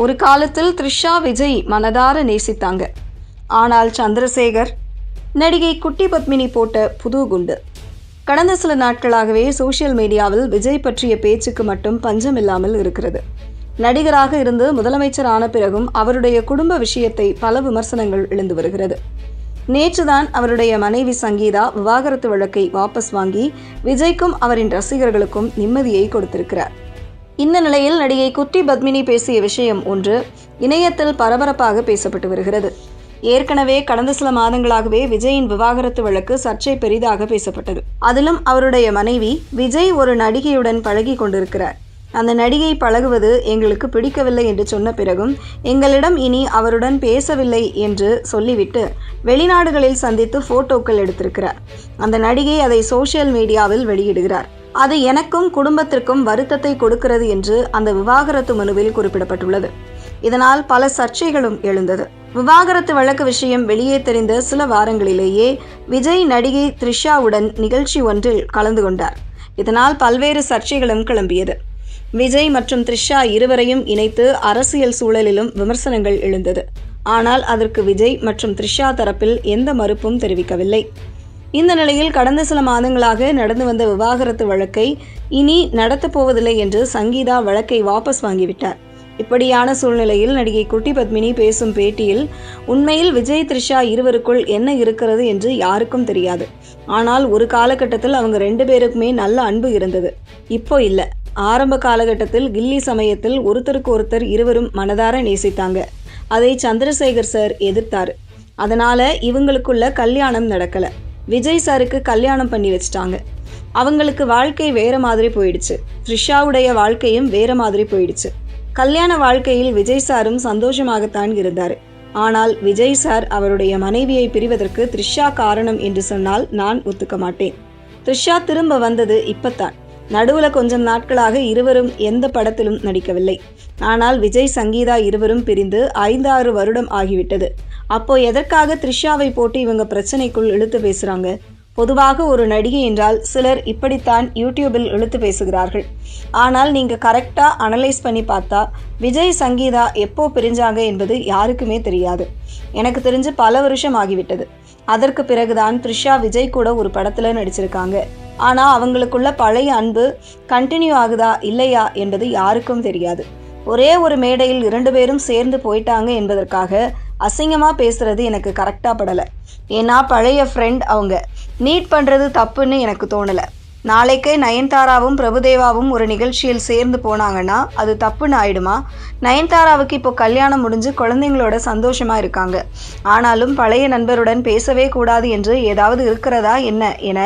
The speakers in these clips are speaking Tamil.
ஒரு காலத்தில் த்ரிஷா விஜய் மனதார நேசித்தாங்க. ஆனால் சந்திரசேகர் நடிகை குட்டி பத்மினி போட்ட புது குண்டு. கடந்த சில நாட்களாகவே சோஷியல் மீடியாவில் விஜய் பற்றிய பேச்சுக்கு மட்டும் பஞ்சமில்லாமல் இருக்கிறது. நடிகராக இருந்து முதலமைச்சர் ஆன பிறகும் அவருடைய குடும்ப விஷயத்தை பல விமர்சனங்கள் எழுந்து வருகிறது. நேற்றுதான் அவருடைய மனைவி சங்கீதா விவாகரத்து வழக்கை வாபஸ் வாங்கி விஜய்க்கும் அவரின் ரசிகர்களுக்கும் நிம்மதியை கொடுத்திருக்கிறார். இந்த நிலையில் நடிகை குட்டி பத்மினி பேசிய விஷயம் ஒன்று இணையத்தில் பரபரப்பாக பேசப்பட்டு வருகிறது. ஏற்கனவே கடந்த சில மாதங்களாகவே விஜயின் விவாகரத்து வழக்கு சர்ச்சை பெரிதாக பேசப்பட்டது. அதிலும் அவருடைய மனைவி விஜய் ஒரு நடிகையுடன் பழகி கொண்டிருக்கிறார், அந்த நடிகை பழகுவது எங்களுக்கு பிடிக்கவில்லை என்று சொன்ன பிறகும் எங்களிடம் இனி அவருடன் பேசவில்லை என்று சொல்லிவிட்டு வெளிநாடுகளில் சந்தித்து போட்டோக்கள் எடுத்திருக்கிறார். அந்த நடிகை அதை சோஷியல் மீடியாவில் வெளியிடுகிறார். அது எனக்கும் குடும்பத்திற்கும் வருத்தத்தை கொடுக்கிறது என்று அந்த விவாகரத்து மனுவில் குறிப்பிடப்பட்டுள்ளது. இதனால் பல சர்ச்சைகளும் எழுந்தது. விவாகரத்து வழக்கு விஷயம் வெளியே தெரிந்த சில வாரங்களிலேயே விஜய் நடிகை த்ரிஷாவுடன் நிகழ்ச்சி ஒன்றில் கலந்து கொண்டார். இதனால் பல்வேறு சர்ச்சைகளும் கிளம்பியது. விஜய் மற்றும் த்ரிஷா இருவரையும் இணைத்து அரசியல் சூழலிலும் விமர்சனங்கள் எழுந்தது. ஆனால் அதற்கு விஜய் மற்றும் த்ரிஷா தரப்பில் எந்த மறுப்பும் தெரிவிக்கவில்லை. இந்த நிலையில் கடந்த சில மாதங்களாக நடந்து வந்த விவாகரத்து வழக்கை இனி நடத்தப் போவதில்லை என்று சங்கீதா வழக்கை வாபஸ் வாங்கிவிட்டார். இப்படியான சூழ்நிலையில் நடிகை குட்டி பத்மினி பேசும் பேட்டியில், உண்மையில் விஜய் த்ரிஷா இருவருக்குள் என்ன இருக்கிறது என்று யாருக்கும் தெரியாது. ஆனால் ஒரு காலகட்டத்தில் அவங்க 2 பேருக்குமே நல்ல அன்பு இருந்தது. இப்போ இல்லை. ஆரம்ப காலகட்டத்தில் கில்லி சமயத்தில் ஒருத்தருக்கு ஒருத்தர் இருவரும் மனதார நேசித்தாங்க. அதை சந்திரசேகர் சார் எதிர்த்தாரு. அதனால இவங்களுக்குள்ள கல்யாணம் நடக்கல. விஜய் சாருக்கு கல்யாணம் பண்ணி வச்சிட்டாங்க. அவங்களுக்கு வாழ்க்கை வேற மாதிரி போயிடுச்சு. த்ரிஷாவுடைய வாழ்க்கையும் வேற மாதிரி போயிடுச்சு. கல்யாண வாழ்க்கையில் விஜய் சாரும் சந்தோஷமாகத்தான் இருந்தார். ஆனால் விஜய் சார் அவருடைய மனைவியை பிரிவதற்கு த்ரிஷா காரணம் என்று சொன்னால் நான் ஒத்துக்க மாட்டேன். த்ரிஷா திரும்ப வந்தது இப்பத்தான். நடுவுல கொஞ்சம் நாட்களாக இருவரும் எந்த படத்திலும் நடிக்கவில்லை. ஆனால் விஜய் சங்கீதா இருவரும் பிரிந்து 5-6 வருடம் ஆகிவிட்டது. அப்போ எதற்காக த்ரிஷாவை போட்டு இவங்க பிரச்சனைக்குள் இழுத்து பேசுறாங்க? பொதுவாக ஒரு நடிகை என்றால் சிலர் இப்படித்தான் யூடியூபில் இழுத்து பேசுகிறார்கள். ஆனால் நீங்க கரெக்டா அனலைஸ் பண்ணி பார்த்தா விஜய் சங்கீதா எப்போ பிரிஞ்சாங்க என்பது யாருக்குமே தெரியாது. எனக்கு தெரிஞ்சு பல வருஷம் ஆகிவிட்டது. அதற்கு பிறகுதான் த்ரிஷா விஜய் கூட ஒரு படத்துல நடிச்சிருக்காங்க. ஆனா அவங்களுக்குள்ள பழைய அன்பு கண்டினியூ ஆகுதா இல்லையா என்பது யாருக்கும் தெரியாது. ஒரே ஒரு மேடையில் 2 பேரும் சேர்ந்து போயிட்டாங்க என்பதற்காக அசிங்கமா பேசுறது எனக்கு கரெக்டா படலை. ஏன்னா பழைய ஃப்ரெண்ட் அவங்க. நீட் பண்றது தப்புன்னு எனக்கு தோணலை. நாளைக்கே நயன்தாராவும் பிரபுதேவாவும் ஒரு நிகழ்ச்சியில் சேர்ந்து போனாங்கன்னா அது தப்புன்னு ஆயிடுமா? நயன்தாராவுக்கு இப்போ கல்யாணம் முடிஞ்சு குழந்தைங்களோட சந்தோஷமா இருக்காங்க. ஆனாலும் பழைய நண்பருடன் பேசவே கூடாது என்று ஏதாவது இருக்கிறதா என்ன என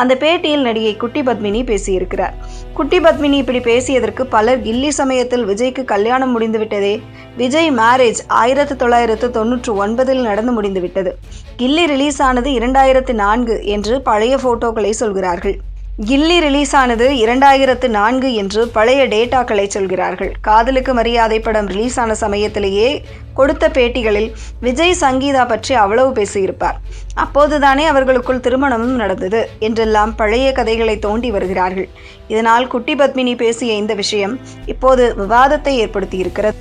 அந்த பேட்டியில் நடிகை குட்டி பத்மினி பேசியிருக்கிறார். குட்டி பத்மினி இப்படி பேசியதற்கு பலர் கில்லி சமயத்தில் விஜய்க்கு கல்யாணம் முடிந்து விட்டதே, விஜய் மேரேஜ் 1999 நடந்து முடிந்து விட்டது, கில்லி ரிலீஸ் ஆனது 2004 என்று பழைய போட்டோக்களை சொல்கிறார்கள். கில்லி ரிலீஸ் ஆனது 2004 என்று பழைய டேட்டாக்களை சொல்கிறார்கள். காதலுக்கு மரியாதை படம் ரிலீஸ் ஆன சமயத்திலேயே கொடுத்த பேட்டிகளில் விஜய் சங்கீதா பற்றி அவ்வளவு பேசியிருப்பார். அப்போதுதானே அவர்களுக்குள் திருமணமும் நடந்தது என்றெல்லாம் பழைய கதைகளை தோண்டி வருகிறார்கள். இதனால் குட்டி பத்மினி பேசிய இந்த விஷயம் இப்போது விவாதத்தை ஏற்படுத்தியிருக்கிறது.